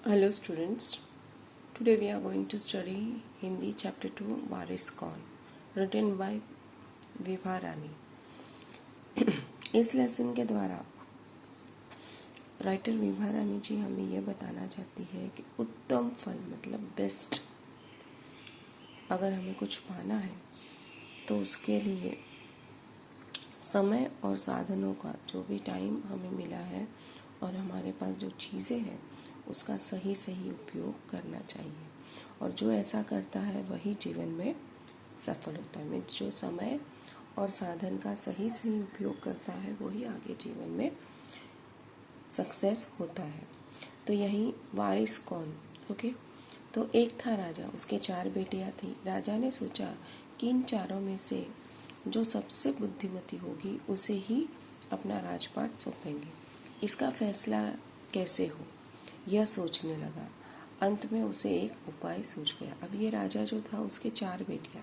Hello students, today we are going to study Hindi chapter 2 वारिस कौन written by Vibha रानी। इस lesson के द्वारा writer Vibha रानी जी हमें यह बताना चाहती है कि उत्तम फल मतलब बेस्ट अगर हमें कुछ पाना है तो उसके लिए समय और साधनों का जो भी टाइम हमें मिला है और हमारे पास जो चीज़ें हैं उसका सही सही उपयोग करना चाहिए और जो ऐसा करता है वही जीवन में सफल होता है। मीन्स जो समय और साधन का सही सही उपयोग करता है वही आगे जीवन में सक्सेस होता है। तो यही वारिस कौन, ओके। तो एक था राजा, उसके 4 बेटियां थी। राजा ने सोचा कि इन चारों में से जो सबसे बुद्धिमती होगी उसे ही अपना राजपाट सौंपेंगे। इसका फैसला कैसे हो यह सोचने लगा। अंत में उसे एक उपाय सूझ गया। अब ये राजा जो था उसके 4 बेटियां,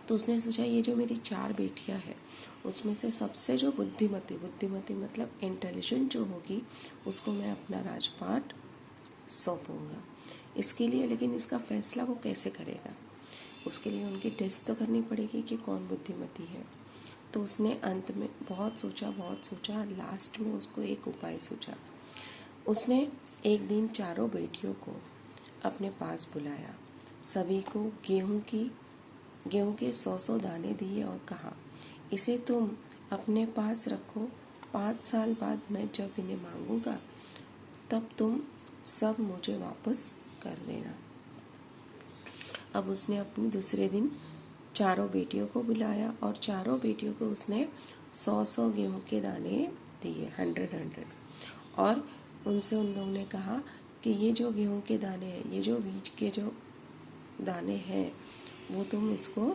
तो उसने सोचा ये जो मेरी 4 बेटियां हैं उसमें से सबसे जो बुद्धिमती मतलब इंटेलिजेंट जो होगी उसको मैं अपना राजपाट सौंपूंगा। इसके लिए लेकिन इसका फैसला वो कैसे करेगा, उसके लिए उनकी टेस्ट तो करनी पड़ेगी कि कौन बुद्धिमती है। तो उसने अंत में बहुत सोचा, लास्ट में उसको एक उपाय सूझा। उसने एक दिन चारों बेटियों को अपने पास बुलाया, सभी को गेहूं के 100 दाने दिए और कहा, इसे तुम अपने पास रखो। 5 साल बाद मैं जब इन्हें मांगूंगा तब तुम सब मुझे वापस कर देना। अब उसने अपनी दूसरे दिन चारों बेटियों को बुलाया और चारों बेटियों को उसने 100 गेहूं के दाने दिए, 100 और उनसे उन लोगों ने कहा कि ये जो गेहूं के दाने हैं, ये जो बीज के जो दाने हैं वो तुम इसको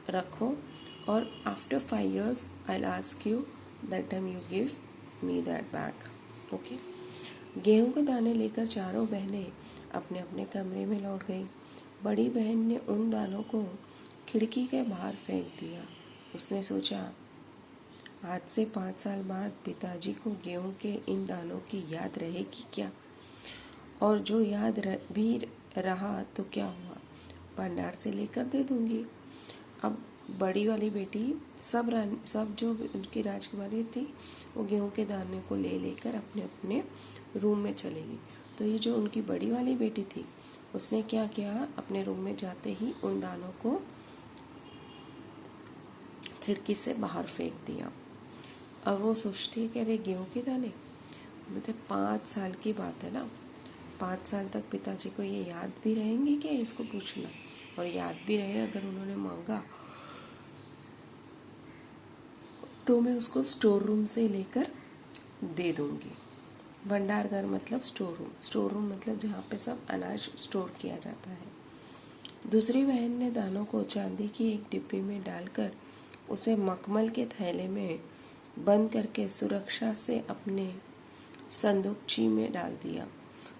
रखो और after 5 years I'll ask you that time you give me that back, okay. गेहूं के दाने लेकर चारों बहनें अपने अपने कमरे में लौट गईं। बड़ी बहन ने उन दानों को खिड़की के बाहर फेंक दिया। उसने सोचा आज से 5 साल बाद पिताजी को गेहूं के इन दानों की याद रहेगी क्या, और जो याद भी रहा तो क्या हुआ, भंडार से लेकर दे दूंगी। अब बड़ी वाली बेटी सब जो उनकी राजकुमारी थी वो गेहूं के दाने को लेकर अपने अपने रूम में चलेगी। तो ये जो उनकी बड़ी वाली बेटी थी उसने क्या किया, अपने रूम में जाते ही उन दानों को खिड़की से बाहर फेंक दिया। अब वो सोचती है कि अरे गेहूं के दाने, मतलब 5 साल की बात है ना, 5 साल तक पिताजी को ये याद भी रहेंगे क्या इसको पूछना, और याद भी रहे अगर उन्होंने मांगा तो मैं उसको स्टोर रूम से लेकर दे दूंगी। भंडार घर मतलब स्टोर रूम मतलब जहाँ पे सब अनाज स्टोर किया जाता है। दूसरी बहन ने दानों को चांदी की एक डिब्बी में डालकर उसे मखमल के थैले में बंद करके सुरक्षा से अपने संदूकची में डाल दिया।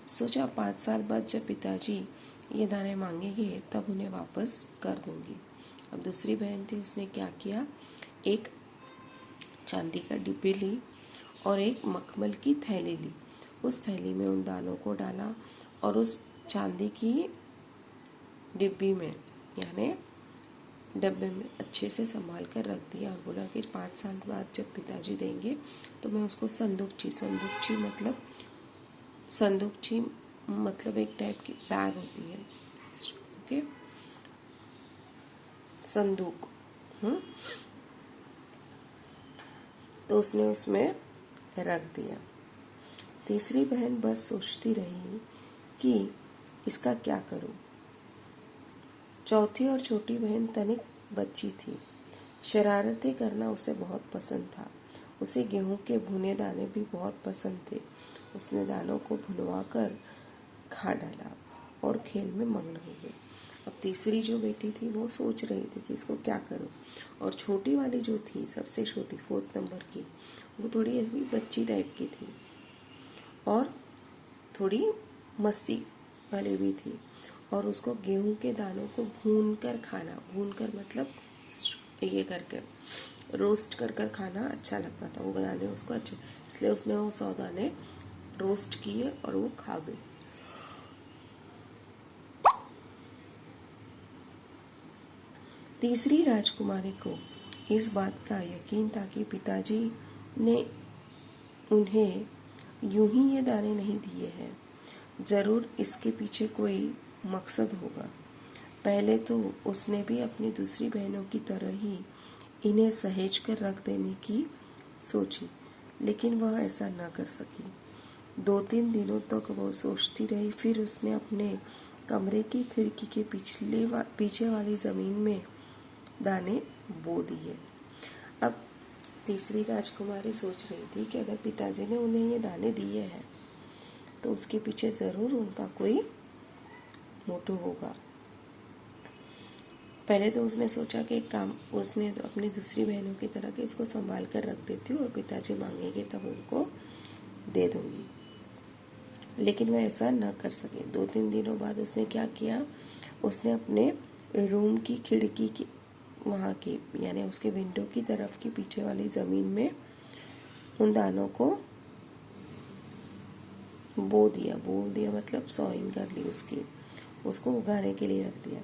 सोचा 5 साल बाद जब पिताजी ये दाने मांगेंगे तब उन्हें वापस कर दूंगी। अब दूसरी बहन थी, उसने क्या किया, एक चांदी का डिब्बी ली और एक मखमल की थैली ली। उस थैली में उन दानों को डाला और उस चांदी की डिब्बी में यानी डब्बे में अच्छे से संभाल कर रख दिया और बोला कि 5 साल बाद जब पिताजी देंगे तो मैं उसको संदूकची मतलब एक टाइप की बैग होती है, ओके, संदूक। तो उसने उसमें रख दिया। तीसरी बहन बस सोचती रही कि इसका क्या करूं। चौथी और छोटी बहन तनिक बच्ची थी। शरारतें करना उसे बहुत पसंद था। उसे गेहूं के भुने दाने भी बहुत पसंद थे। उसने दानों को भुनवा कर खा डाला और खेल में मग्न हो गई। अब तीसरी जो बेटी थी वो सोच रही थी कि इसको क्या करूं, और छोटी वाली जो थी सबसे छोटी 4th नंबर की, वो थोड़ी अभी बच्ची टाइप की थी और थोड़ी मस्ती वाली भी थी और उसको गेहूं के दानों को भून कर मतलब ये करके रोस्ट कर खाना अच्छा लगता था। वो दाने उसको अच्छे, इसलिए उसने वो 100 दाने रोस्ट किए और वो खा गई। तीसरी राजकुमारी को इस बात का यकीन था कि पिताजी ने उन्हें यूं ही ये दाने नहीं दिए हैं, जरूर इसके पीछे कोई मकसद होगा। पहले तो उसने भी अपनी दूसरी बहनों की तरह ही इन्हें सहेज कर रख देने की सोची, लेकिन वह ऐसा न कर सकी। 2-3 दिनों तक वो सोचती रही, फिर उसने अपने कमरे की खिड़की के पीछे वाली जमीन में दाने बो दिए। अब तीसरी राजकुमारी सोच रही थी कि अगर पिताजी ने उन्हें ये दाने दिए हैं तो उसके पीछे जरूर उनका कोई मोटो होगा। पहले तो उसने सोचा कि एक काम उसने तो अपनी दूसरी बहनों की तरह कि इसको संभाल कर रख देती हूँ और पिताजी मांगेंगे तब उनको दे दूंगी, लेकिन वह ऐसा न कर सके। 2-3 दिनों बाद उसने क्या किया, उसने अपने रूम की खिड़की की वहाँ की यानी उसके विंडो की तरफ की पीछे वाली ज़मीन में उन दानों को बो दिया मतलब सॉइंग कर ली, उसको उगाने के लिए रख दिया।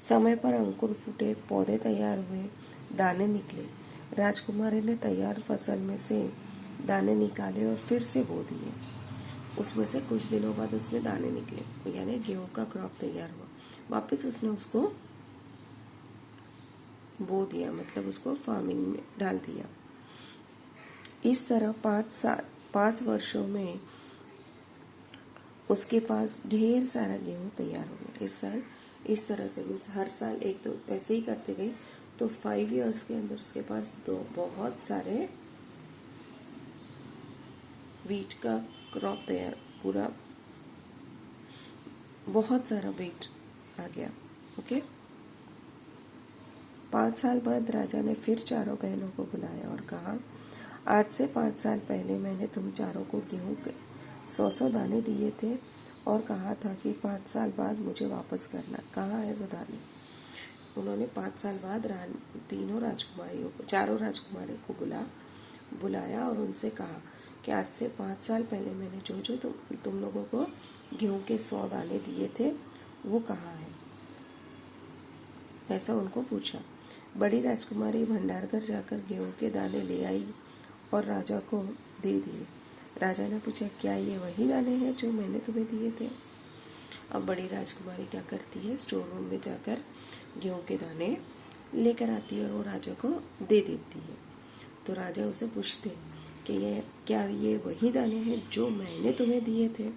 समय पर अंकुर फूटे, पौधे तैयार हुए, दाने निकले। राजकुमारी ने तैयार फसल में से दाने निकाले और फिर से बो दिए। उसमें से कुछ दिनों बाद उसमें दाने निकले, यानी गेहूं का क्रॉप तैयार हुआ। वापस उसने उसको बो दिया, मतलब उसको फार्मिंग में डाल दिया। इस तरह 5 वर्षों में उसके पास ढेर सारा गेहूं तैयार हो गया। इस तरह से हर साल एक तो ऐसे ही करते गई, तो 5 इयर्स के अंदर उसके पास बहुत सारे वीट का क्रॉप तैयार, पूरा बहुत सारा वीट आ गया। ओके। 5 साल बाद राजा ने फिर चारों बहनों को बुलाया और कहा, आज से 5 साल पहले मैंने तुम चारों को गेहूं के 100 दाने दिए थे और कहा था कि 5 साल बाद मुझे वापस करना। कहाँ है वो दाने? उन्होंने 5 साल बाद चारों राजकुमारियों को बुलाया और उनसे कहा कि आज से 5 साल पहले मैंने जो तुम लोगों को गेहूं के 100 दाने दिए थे वो कहाँ है, ऐसा उनको पूछा। बड़ी राजकुमारी भंडार घर जाकर गेहूं के दाने ले आई और राजा को दे दिए। राजा ने पूछा, क्या ये वही दाने हैं जो मैंने तुम्हें दिए थे? अब बड़ी राजकुमारी क्या करती है, स्टोर रूम में जाकर गेहूं के दाने लेकर आती है और वो राजा को दे देती है। तो राजा उसे पूछते कि क्या ये वही दाने हैं जो मैंने तुम्हें दिए थे?